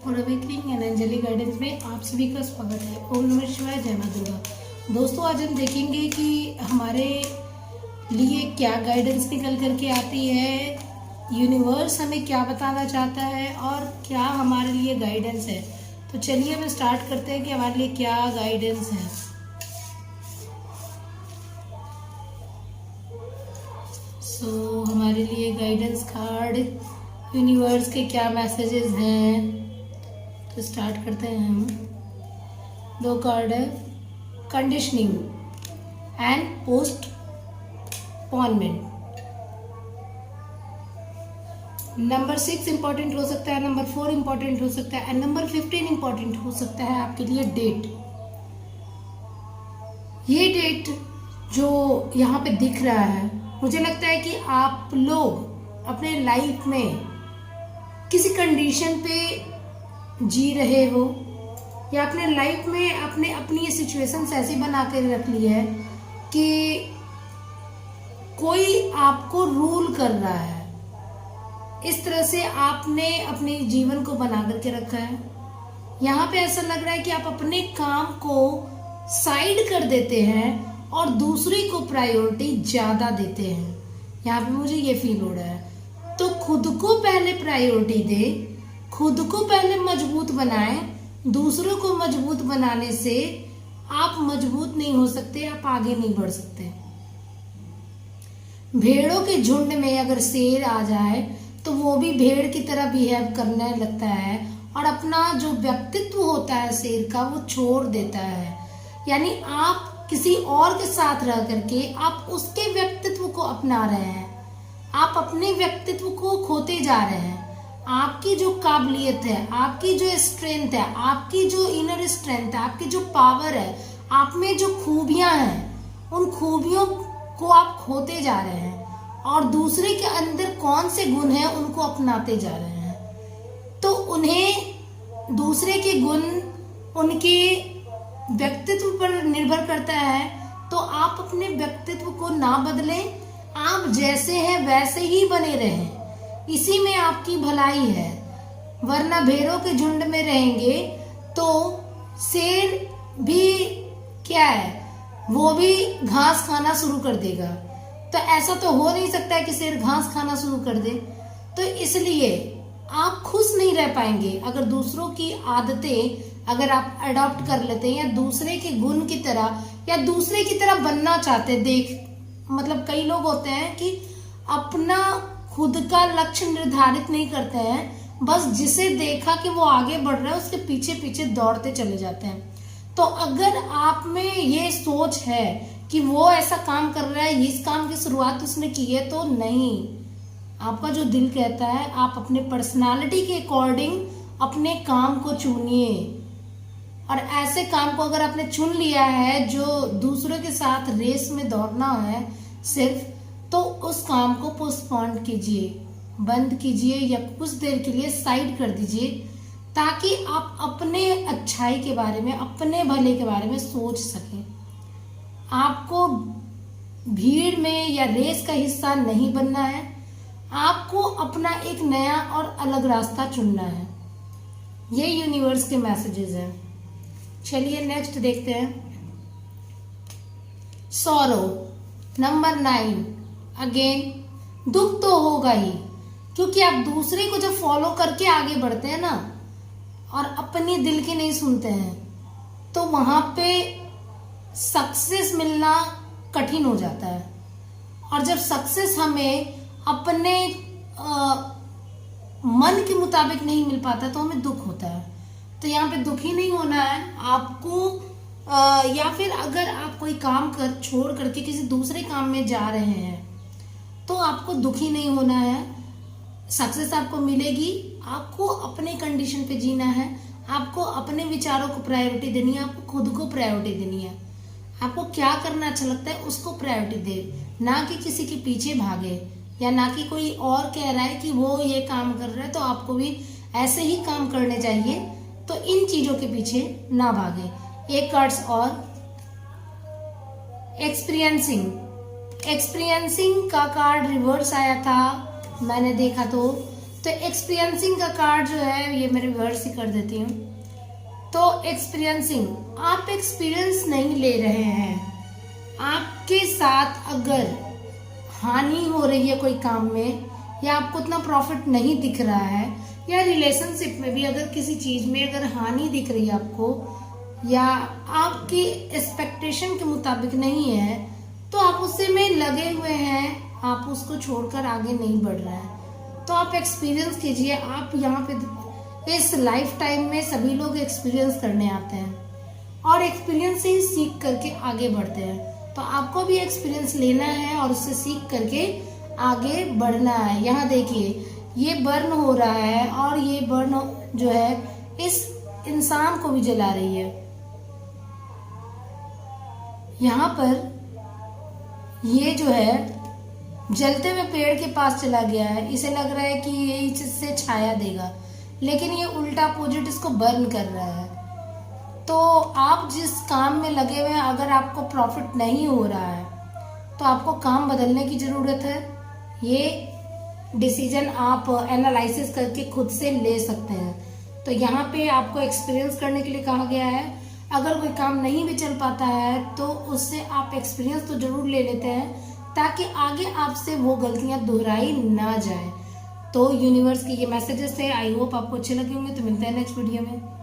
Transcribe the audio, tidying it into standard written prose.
For awakening and angelic guidance में आप सभी का स्वागत है। ओम नमः शिवाय, जय मां दुर्गा। दोस्तों, आज हम देखेंगे कि हमारे लिए क्या गाइडेंस निकल करके आती है, यूनिवर्स हमें क्या बताना चाहता है और क्या हमारे लिए गाइडेंस है। तो चलिए हम स्टार्ट करते हैं कि हमारे लिए क्या गाइडेंस है। हमारे लिए गाइडेंस कार्ड, यूनिवर्स के क्या मैसेजेस हैं, तो स्टार्ट करते हैं हम। दो कार्ड है, conditioning and postponement. Number 6 important हो सकता है, नंबर 4 इंपॉर्टेंट हो सकता है एंड नंबर 15 इंपॉर्टेंट हो सकता है आपके लिए। डेट, ये डेट जो यहाँ पे दिख रहा है, मुझे लगता है कि आप लोग अपने लाइफ में किसी कंडीशन पे जी रहे हो या अपने लाइफ में अपनी सिचुएशंस ऐसी बना कर रख ली है कि कोई आपको रूल कर रहा है। इस तरह से आपने अपने जीवन को बना करके रखा है। यहाँ पे ऐसा लग रहा है कि आप अपने काम को साइड कर देते हैं और दूसरे को प्रायोरिटी ज्यादा देते हैं। यहाँ पे मुझे ये फील हो रहा है। तो खुद को पहले प्रायोरिटी दे, खुद को पहले मजबूत बनाए। दूसरों को मजबूत बनाने से आप मजबूत नहीं हो सकते, आप आगे नहीं बढ़ सकते। भेड़ों के झुंड में अगर शेर आ जाए तो वो भी भेड़ की तरह बिहेव करने लगता है और अपना जो व्यक्तित्व होता है शेर का वो छोड़ देता है। यानी आप किसी और के साथ रह करके आप उसके व्यक्तित्व को अपना रहे हैं, आप अपने व्यक्तित्व को खोते जा रहे हैं। आपकी जो काबिलियत है, आपकी जो स्ट्रेंथ है, आपकी जो इनर स्ट्रेंथ है, आपकी जो पावर है, आप में जो खूबियां हैं, उन खूबियों को आप खोते जा रहे हैं और दूसरे के अंदर कौन से गुण हैं उनको अपनाते जा रहे हैं। तो उन्हें दूसरे के गुण उनके व्यक्तित्व पर निर्भर करता है। तो आप अपने व्यक्तित्व को ना बदलें, आप जैसे हैं वैसे ही बने रहें, इसी में आपकी भलाई है। वरना भेड़ों के झुंड में रहेंगे तो शेर भी क्या है, वो भी घास खाना शुरू कर देगा। तो ऐसा तो हो नहीं सकता है कि शेर घास खाना शुरू कर दे। तो इसलिए आप खुश नहीं रह पाएंगे अगर दूसरों की आदतें अगर आप अडॉप्ट कर लेते हैं या दूसरे के गुण की तरह या दूसरे की तरह बनना चाहते। मतलब कई लोग होते हैं कि अपना खुद का लक्ष्य निर्धारित नहीं करते हैं, बस जिसे देखा कि वो आगे बढ़ रहा है उसके पीछे पीछे दौड़ते चले जाते हैं। तो अगर आप में ये सोच है कि वो ऐसा काम कर रहा है, इस काम की शुरुआत उसने की है, तो नहीं, आपका जो दिल कहता है आप अपने पर्सनालिटी के अकॉर्डिंग अपने काम को चुनिए। और ऐसे काम को अगर आपने चुन लिया है जो दूसरों के साथ रेस में दौड़ना है सिर्फ, तो उस काम को पोस्टपोन कीजिए, बंद कीजिए या कुछ देर के लिए साइड कर दीजिए, ताकि आप अपने अच्छाई के बारे में, अपने भले के बारे में सोच सकें। आपको भीड़ में या रेस का हिस्सा नहीं बनना है, आपको अपना एक नया और अलग रास्ता चुनना है। ये यूनिवर्स के मैसेजेस हैं। चलिए नेक्स्ट देखते हैं। Sorrow, number 9। अगेन दुख तो होगा ही, क्योंकि आप दूसरे को जब फॉलो करके आगे बढ़ते हैं ना और अपने दिल की नहीं सुनते हैं, तो वहां पे सक्सेस मिलना कठिन हो जाता है। और जब सक्सेस हमें अपने मन के मुताबिक नहीं मिल पाता तो हमें दुख होता है। तो यहाँ पे दुखी नहीं होना है आपको। या फिर अगर आप कोई काम छोड़ करके किसी दूसरे काम में जा रहे हैं तो आपको दुखी नहीं होना है। सक्सेस आपको मिलेगी, आपको अपने कंडीशन पे जीना है, आपको अपने विचारों को प्रायोरिटी देनी है, आपको खुद को प्रायोरिटी देनी है। आपको क्या करना अच्छा लगता है उसको प्रायोरिटी दे, ना कि किसी के पीछे भागे या ना कि कोई और कह रहा है कि वो ये काम कर रहा है तो आपको भी ऐसे ही काम करने चाहिए। तो इन चीजों के पीछे ना भागे। एक कार्ड्स और एक्सपीरियंसिंग का कार्ड रिवर्स आया था, मैंने देखा तो तो एक्सपीरियंसिंग का कार्ड जो है ये मेरे वर्ड्स ही कर देती हूँ। तो एक्सपीरियंसिंग, आप एक्सपीरियंस नहीं ले रहे हैं। आपके साथ अगर हानि हो रही है कोई काम में, या आपको उतना प्रॉफिट नहीं दिख रहा है, या रिलेशनशिप में भी अगर किसी चीज में अगर हानि दिख रही है आपको, या आपकी एक्सपेक्टेशन के मुताबिक नहीं है, तो आप उससे में लगे हुए हैं, आप उसको छोड़कर आगे नहीं बढ़ रहे हैं। तो आप एक्सपीरियंस कीजिए। आप यहाँ पे इस लाइफ टाइम में सभी लोग एक्सपीरियंस करने आते हैं और एक्सपीरियंस से ही सीख करके आगे बढ़ते हैं। तो आपको भी एक्सपीरियंस लेना है और उससे सीख करके आगे बढ़ना है। यहाँ देखिए, ये बर्न हो रहा है और ये बर्न जो है इस इंसान को भी जला रही है। यहाँ पर ये जो है जलते हुए पेड़ के पास चला गया है, इसे लग रहा है कि ये इससे छाया देगा, लेकिन ये उल्टा अपोजिट इसको बर्न कर रहा है। तो आप जिस काम में लगे हुए हैं, अगर आपको प्रॉफिट नहीं हो रहा है तो आपको काम बदलने की जरूरत है। ये डिसीजन आप एनालिसिस करके खुद से ले सकते हैं। तो यहाँ पे आपको एक्सपीरियंस करने के लिए कहा गया है। अगर कोई काम नहीं भी चल पाता है तो उससे आप एक्सपीरियंस तो जरूर ले लेते हैं, ताकि आगे आपसे वो गलतियां दोहराई ना जाए। तो यूनिवर्स के ये मैसेजेस थे। आई होप आपको अच्छे लगे होंगे। तो मिलते हैं नेक्स्ट वीडियो में।